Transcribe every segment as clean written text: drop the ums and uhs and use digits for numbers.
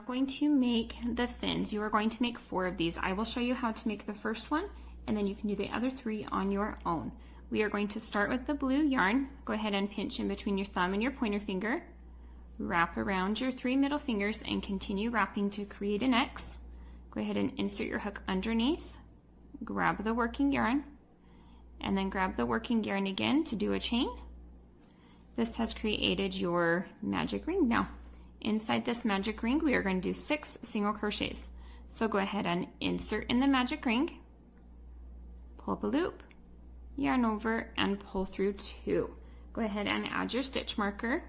Going to make the fins. You are going to make 4 of these. I will show you how to make the first one, and then you can do the other 3 on your own. We are going to start with the blue yarn. Go ahead and pinch in between your thumb and your pointer finger. Wrap around your 3 middle fingers and continue wrapping to create an X. Go ahead and insert your hook underneath. Grab the working yarn, and then grab the working yarn again to do a chain. This has created your magic ring now. Inside this magic ring, we are going to do 6 single crochets. So go ahead and insert in the magic ring, pull up a loop, yarn over, and pull through 2. Go ahead and add your stitch marker.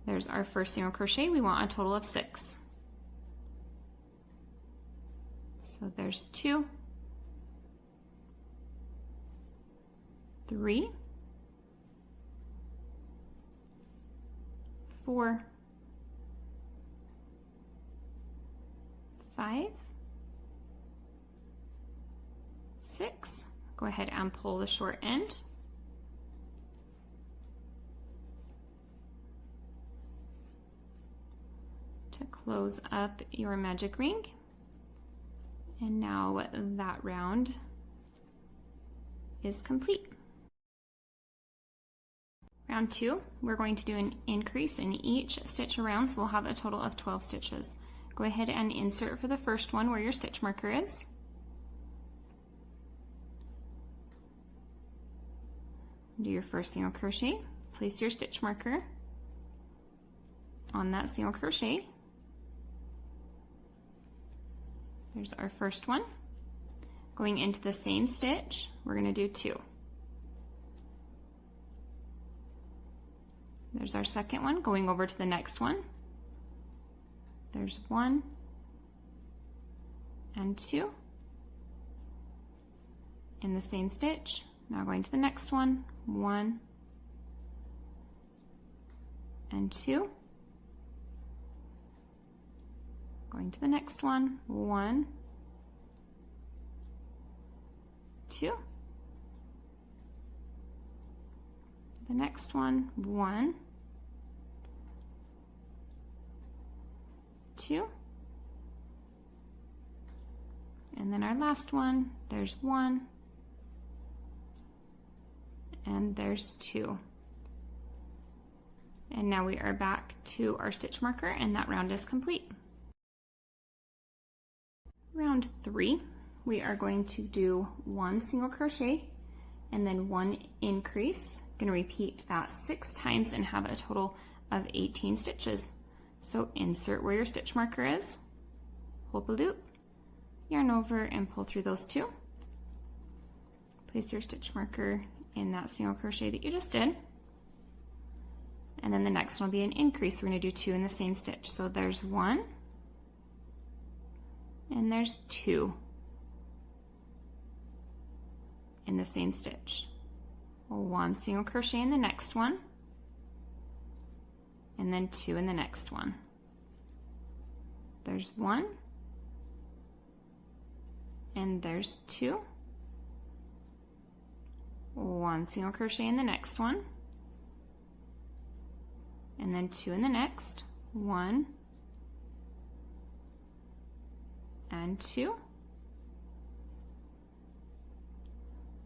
There's our first single crochet. We want a total of 6. So there's 2, 3, 4, 5, 6. Go ahead and pull the short end. To close up your magic ring. And now that round is complete. Round 2, we're going to do an increase in each stitch around, so we'll have a total of 12 stitches. Go ahead and insert for the first one where your stitch marker is. Do your first single crochet, place your stitch marker on that single crochet. There's our first one. Going into the same stitch, we're going to do 2. There's our second one, going over to the next one. There's 1 and 2 in the same stitch. Now going to the next one, 1 and 2. Going to the next one, 1, 2. The next one, 1, 2. And then our last one, there's 1 and there's 2. And now we are back to our stitch marker, and that round is complete. Round 3, we are going to do 1 single crochet and then 1 increase. Going to repeat that 6 times and have a total of 18 stitches. So insert where your stitch marker is, pull up a loop, yarn over, and pull through those 2. Place your stitch marker in that single crochet that you just did. And then the next one will be an increase. We're going to do 2 in the same stitch. So there's 1 and there's 2 in the same stitch. 1 single crochet in the next one, and then 2 in the next one. There's 1 and there's 2. 1 single crochet in the next one, and then 2 in the next. 1 and 2.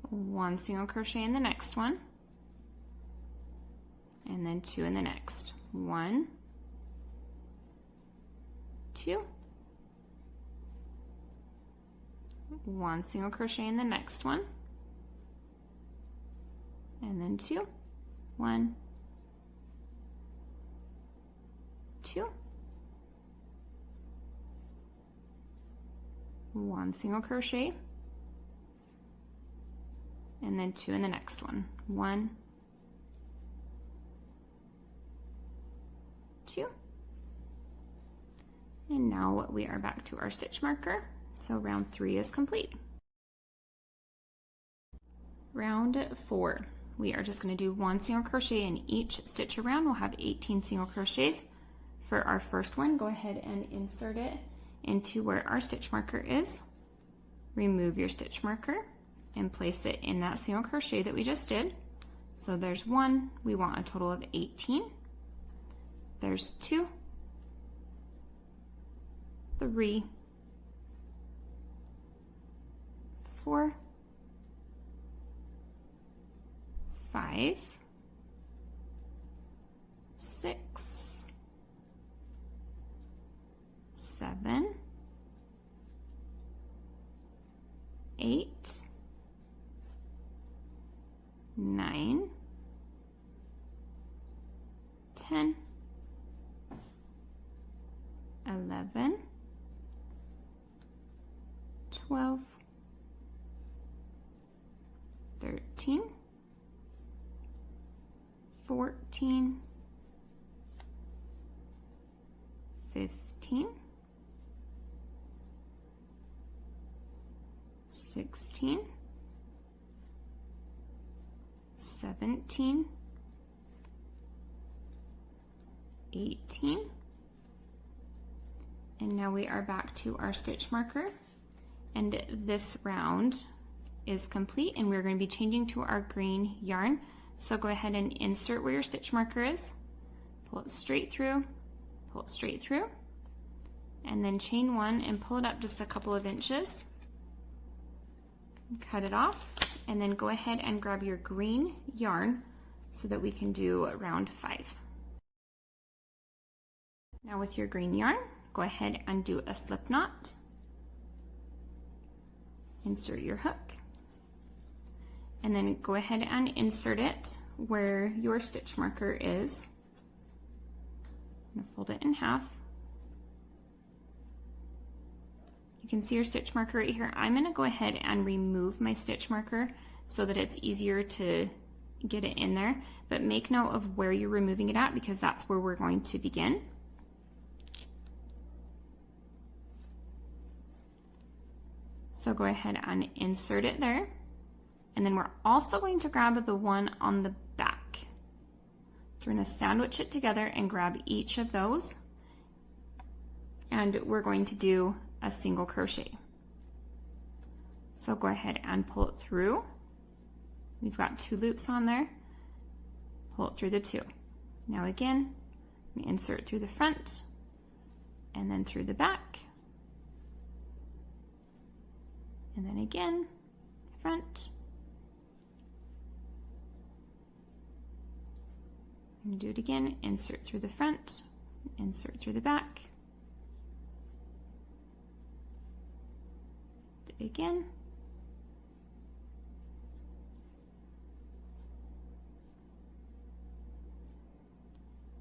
1 single crochet in the next one, and then 2 in the next. 1, 2. 1 single crochet in the next one, and then 2. 1, 2. 1 single crochet, and then 2 in the next one. 1, 2. And now we are back to our stitch marker. So round 3 is complete. Round 4, we are just going to do 1 single crochet in each stitch around. We'll have 18 single crochets. For our first one, go ahead and insert it into where our stitch marker is. Remove your stitch marker and place it in that single crochet that we just did. So there's 1, we want a total of 18. There's 2, 3, 4, 5, 6, 7, 8, 9, 10, 11, 12, 13, 14, 15, 16, 17, 18, and now we are back to our stitch marker, and this round is complete, and we're going to be changing to our green yarn. So go ahead and insert where your stitch marker is, pull it straight through, pull it straight through, and then chain 1 and pull it up just a couple of inches, cut it off, and then go ahead and grab your green yarn so that we can do round 5. Now with your green yarn, go ahead and do a slip knot, insert your hook, and then go ahead and insert it where your stitch marker is. I'm going to fold it in half. You can see your stitch marker right here. I'm going to go ahead and remove my stitch marker so that it's easier to get it in there, but make note of where you're removing it at because that's where we're going to begin. So go ahead and insert it there. And then we're also going to grab the one on the back. So we're going to sandwich it together and grab each of those. And we're going to do a single crochet. So go ahead and pull it through. We've got 2 loops on there. Pull it through the 2. Now again, we insert through the front and then through the back. And then again, front. I'm going to do it again, insert through the front, insert through the back. Do it again.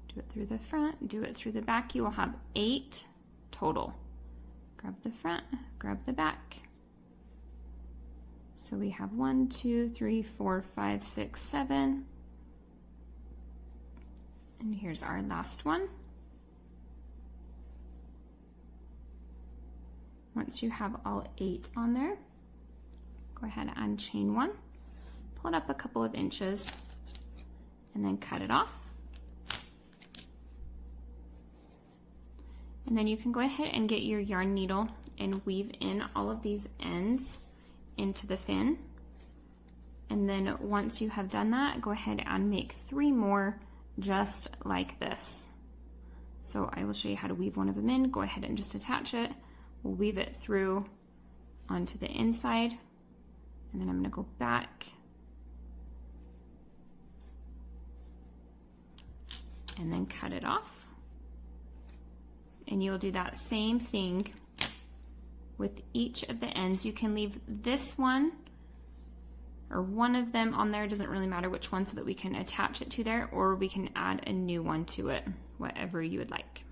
Do it through the front, do it through the back. You will have 8 total. Grab the front, grab the back. So we have 1, 2, 3, 4, 5, 6, 7. And here's our last one. Once you have all 8 on there, go ahead and chain 1, pull it up a couple of inches, and then cut it off. And then you can go ahead and get your yarn needle and weave in all of these ends into the fin. And then once you have done that, go ahead and make 3 more just like this. So I will show you how to weave one of them in. Go ahead and just attach it. We'll weave it through onto the inside, and then I'm going to go back and then cut it off. And you'll do that same thing with each of the ends. You can leave this one or one of them on there, doesn't really matter which one, so that we can attach it to there, or we can add a new one to it, whatever you would like.